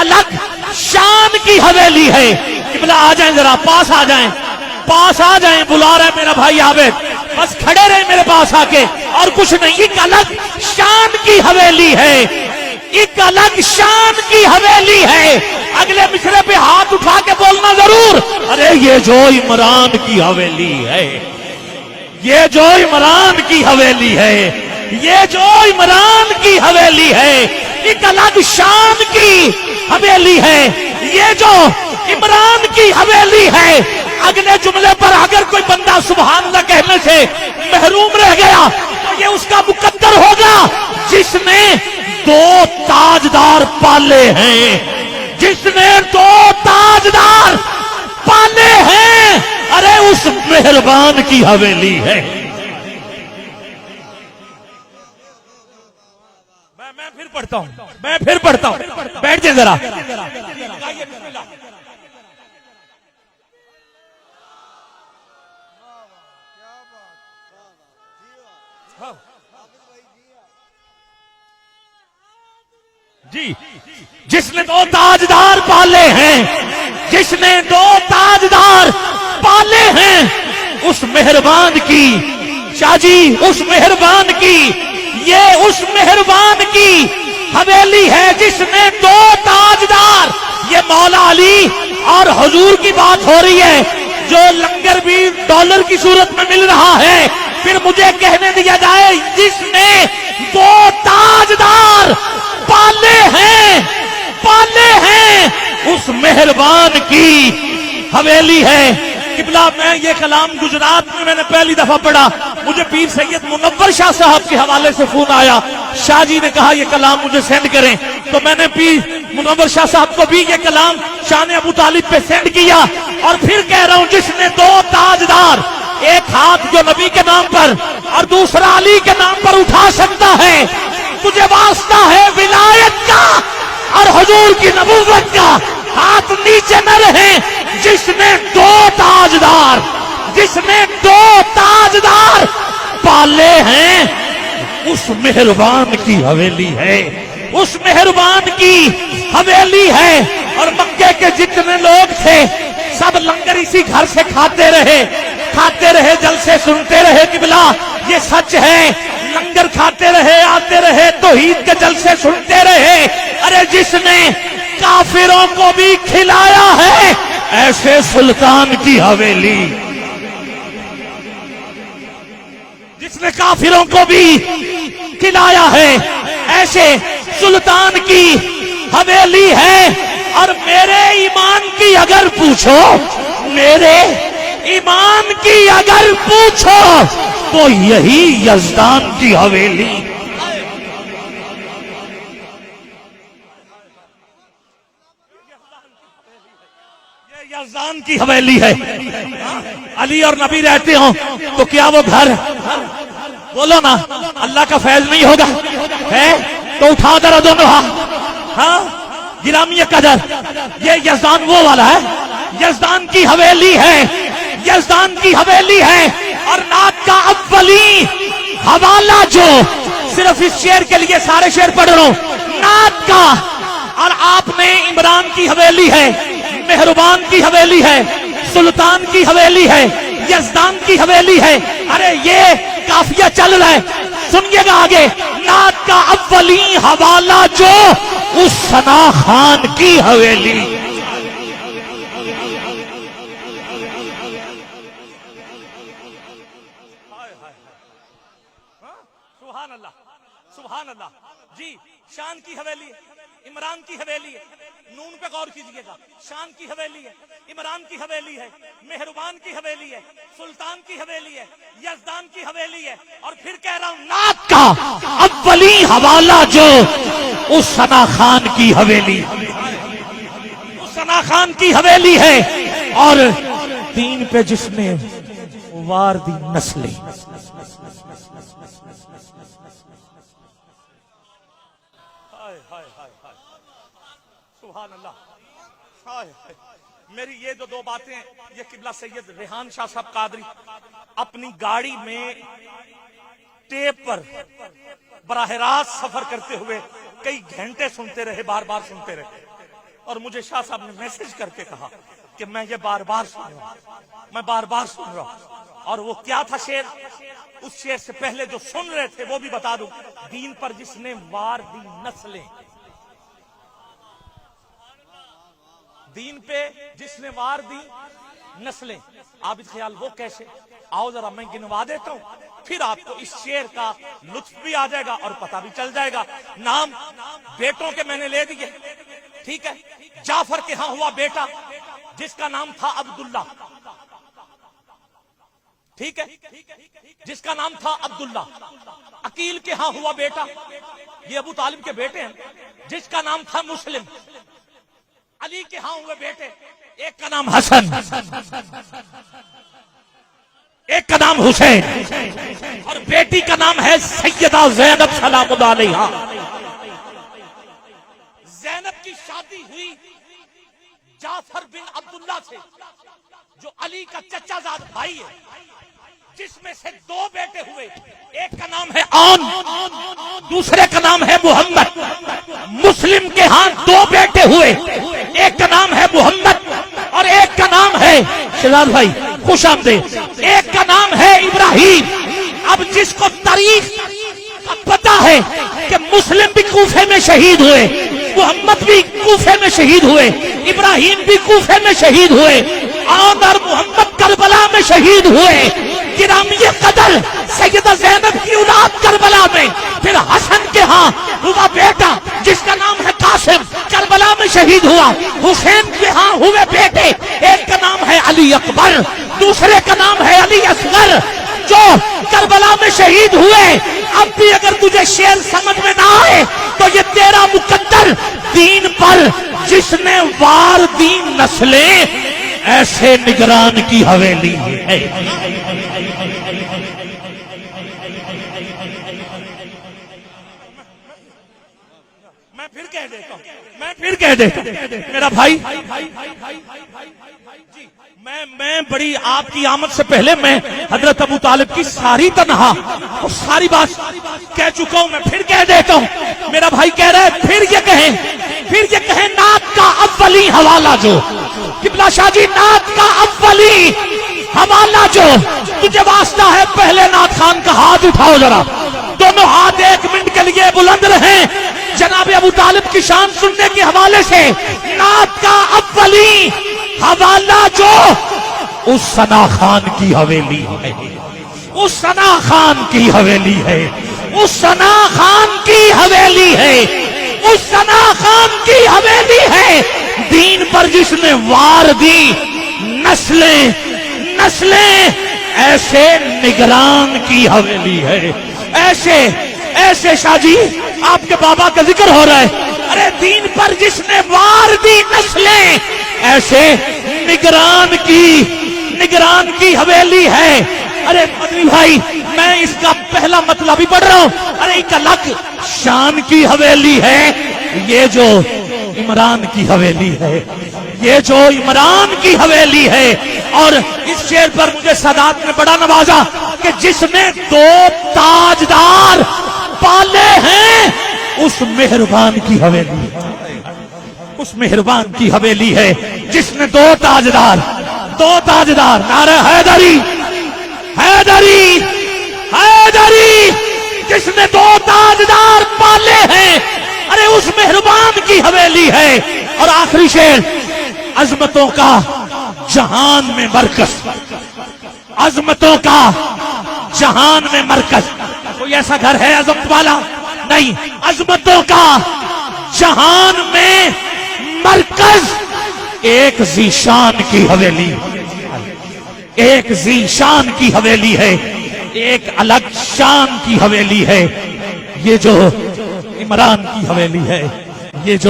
الگ شان کی حویلی ہے. قبلہ آ جائیں ذرا پاس آ جائیں, پاس آ جائیں, بلا رہے میرا بھائی عابد, بس کھڑے رہے میرے پاس آ کے, اور کچھ نہیں. ایک الگ شان کی حویلی ہے, ایک الگ شان کی حویلی ہے. اگلے مصرے پہ ہاتھ اٹھا کے بولنا ضرور, ارے یہ جو عمران کی حویلی ہے, یہ جو عمران کی حویلی ہے, یہ جو عمران کی حویلی ہے, ایک الگ شان کی حویلی ہے, یہ جو عمران کی حویلی ہے. اگلے جملے پر اگر کوئی بندہ سبحان اللہ کہنے سے محروم رہ گیا تو یہ اس کا مقدر ہوگا جس نے دو تاجدار پالے ہیں, جس نے دو تاجدار پالے ہیں. ارے اس مہربان کی حویلی ہے. میں پھر پڑھتا ہوں, میں پھر پڑھتا ہوں, بیٹھ جائیں ذرا. جی, جس نے دو تاجدار پالے ہیں, جس نے دو تاجدار پالے ہیں, اس مہربان کی, شاہ جی اس مہربان کی, یہ اس مہربان کی حویلی ہے جس نے دو تاجدار. یہ مولا علی اور حضور کی بات ہو رہی ہے. جو لنگر بھی ڈالر کی صورت میں مل رہا ہے, پھر مجھے کہنے دیا جائے جس نے دو تاجدار پالے ہیں, پالے ہیں, اس مہربان کی حویلی ہے. قبلہ میں یہ کلام گجرات میں نے پہلی دفعہ پڑھا, مجھے پیر سید منور شاہ صاحب کے حوالے سے فون آیا, شاہ جی نے کہا یہ کلام مجھے سینڈ کریں, تو میں نے پیر منور شاہ صاحب کو بھی یہ کلام شان ابو طالب پہ سینڈ کیا. اور پھر کہہ رہا ہوں جس نے دو تاجدار, ایک ہاتھ جو نبی کے نام پر اور دوسرا علی کے نام پر اٹھا سکتا ہے, تجھے واسطہ ہے ولایت کا اور حضور کی نبوت کا, ہاتھ نیچے نہ رہے. جس نے دو تاجدار, جس نے دو تاجدار پالے ہیں, اس مہربان کی حویلی ہے, اس مہربان کی حویلی ہے. اور مکے کے جتنے لوگ تھے سب لنگر اسی گھر سے کھاتے رہے, کھاتے رہے, جلسے سنتے رہے. قبلہ یہ سچ ہے, لنگر کھاتے رہے, آتے رہے, توحید کے جلسے سنتے رہے. ارے جس نے کافروں کو بھی کھلایا ہے, ایسے سلطان کی حویلی, جس نے کافروں کو بھی کھلایا ہے, ایسے سلطان کی حویلی ہے. اور میرے ایمان کی اگر پوچھو, میرے ایمان کی اگر پوچھو تو یہی یزدان کی حویلی. یہ یزدان کی حویلی ہے. علی اور نبی رہتے ہوں تو کیا وہ گھر, بولو نا, اللہ کا فیض نہیں ہوگا ہے تو اٹھا در دونوں ہاتھ. ہاں گرامی قدر, یہ یزدان وہ والا ہے, یزدان کی حویلی ہے, یزدان کی حویلی ہے. اور نعت کا اولی حوالہ جو صرف اس شعر کے لیے سارے شعر پڑھ رہا ہوں, نعت کا, اور آپ نے عمران کی حویلی ہے, مہربان کی حویلی ہے, سلطان کی حویلی ہے, یزدان کی حویلی ہے. ارے یہ کافیہ چل رہا ہے, سنیے گا آگے. نعت کا اولی حوالہ جو اس ثنا خان کی حویلی. سبحان اللہ, سبحان اللہ. جی شان کی حویلی ہے, عمران کی حویلی ہے. نون پہ غور کیجئے گا, شان کی حویلی ہے, عمران کی حویلی ہے, مہربان کی حویلی ہے, سلطان کی حویلی ہے, یزدان کی حویلی ہے. اور پھر کہہ رہا ہوں نعت کا اولی حوالہ جو اس ثنا خان کی حویلی, اس ثنا خان کی حویلی ہے. اور دین پہ جس نے وار دی نسلیں, سبحان اللہ. میری یہ جو دو باتیں, یہ قبلہ سید ریحان شاہ صاحب قادری اپنی گاڑی میں ٹیپ پر براہ راست سفر کرتے ہوئے کئی گھنٹے سنتے رہے, بار بار سنتے رہے. اور مجھے شاہ صاحب نے میسج کر کے کہا کہ میں یہ بار بار سن رہا ہوں، میں بار بار سن رہا ہوں. اور وہ کیا تھا شعر؟ اس شعر سے پہلے جو سن رہے تھے وہ بھی بتا دوں. دین پر جس نے وار دی نسلیں، دین پہ جس نے وار دی نسلیں. عابد خیال وہ کیسے؟ آؤ ذرا میں گنوا دیتا ہوں، پھر آپ کو اس شعر کا لطف بھی آ جائے گا اور پتہ بھی چل جائے گا. نام بیٹوں کے میں نے لے دیے، ٹھیک ہے. جعفر کے ہاں ہوا بیٹا جس کا نام تھا عبداللہ، ٹھیک ہے، جس کا نام تھا عبداللہ. عقیل کے ہاں ہوا بیٹا، یہ ابو طالب کے بیٹے ہیں، جس کا نام تھا مسلم. علی کے ہاں ہوئے بیٹے، ایک کا نام حسن، ایک کا نام حسین، اور بیٹی کا نام ہے سیدہ زینب سلام اللہ علیہا. زینب کی شادی ہوئی جعفر بن عبداللہ سے جو علی کا چچا زاد بھائی ہے، جس میں سے دو بیٹے ہوئے. ایک کا نام ہے آن، دوسرے کا نام ہے محمد. مسلم کے ہاں دو بیٹے ہوئے، ایک کا نام ہے محمد اور ایک کا نام ہے شہزاد بھائی خوش آمدید، ایک کا نام ہے ابراہیم. اب جس کو تاریخ کا پتہ ہے کہ مسلم بھی کوفے میں شہید ہوئے، محمد بھی کوفے میں شہید ہوئے، ابراہیم بھی کوفے میں شہید ہوئے، آن اور محمد کربلا میں شہید ہوئے. گرامی قدر سیدہ زینب کی اولاد کربلا میں. پھر حسن کے ہاں ہوا بیٹا جس کا نام ہے قاسم، کربلا میں شہید ہوا. حسین کے ہاں ہوئے بیٹے، ایک کا نام ہے علی اکبر، دوسرے کا نام ہے علی اصغر، جو کربلا میں شہید ہوئے. اب بھی اگر تجھے شعر سمجھ میں نہ آئے تو یہ تیرا مقدر دین پر جس نے وار دی نسلیں، ایسے نگران کی حویلی ہے. میں پھر کہہ دیتا ہوں میرا بھائی جی، میں بڑی آپ کی آمد سے پہلے میں حضرت ابو طالب کی ساری تنہا اور ساری بات کہہ چکا ہوں. میں پھر کہہ دیتا ہوں، میرا بھائی کہہ رہا ہے پھر یہ کہیں نعت کا اولی حوالہ جو قبلہ شاہ جی، نعت کا اولی حوالہ جو تجھے واسطہ ہے، پہلے نعت خان کا ہاتھ اٹھاؤ ذرا. دونوں ہاتھ 1 منٹ کے لیے بلند رہیں. جناب ابو طالب کی شان سننے کے حوالے سے نعت کا اولی حوالہ جو اس ثنا خان کی حویلی ہے، اس ثنا خان کی حویلی ہے، اس ثنا خان کی حویلی ہے، اس ثنا خان کی حویلی ہے. دین پر جس نے وار دی نسلیں ایسے نگران کی حویلی ہے. ایسے شاہ جی آپ کے بابا کا ذکر ہو رہا ہے. ارے دین پر جس نے وار دی نسلیں، ایسے نگران کی حویلی ہے. ارے مدنی بھائی میں اس کا پہلا مطلب ہی پڑھ رہا ہوں. ارے ایک الگ شان کی حویلی ہے، یہ جو عمران کی حویلی ہے، یہ جو عمران کی حویلی ہے. اور اس شعر پر مجھے سادات نے بڑا نوازا کہ جس نے 2 تاجدار پالے ہیں، اس مہربان کی حویلی ہے، اس مہربان کی حویلی ہے جس نے 2 تاجدار نعرہ حیدری جس نے 2 تاجدار پالے ہیں، ارے اس مہربان کی حویلی ہے. اور آخری شعر، عظمتوں کا جہان میں مرکز، عظمتوں کا جہان میں مرکز. کوئی ایسا گھر ہے عظمت والا؟ نہیں. عظمتوں کا جہان میں مرکز ایک ذیشان کی حویلی، ایک ذیشان کی حویلی ہے، ایک الگ شان کی حویلی ہے. یہ جو عمران کی حویلی ہے، یہ جو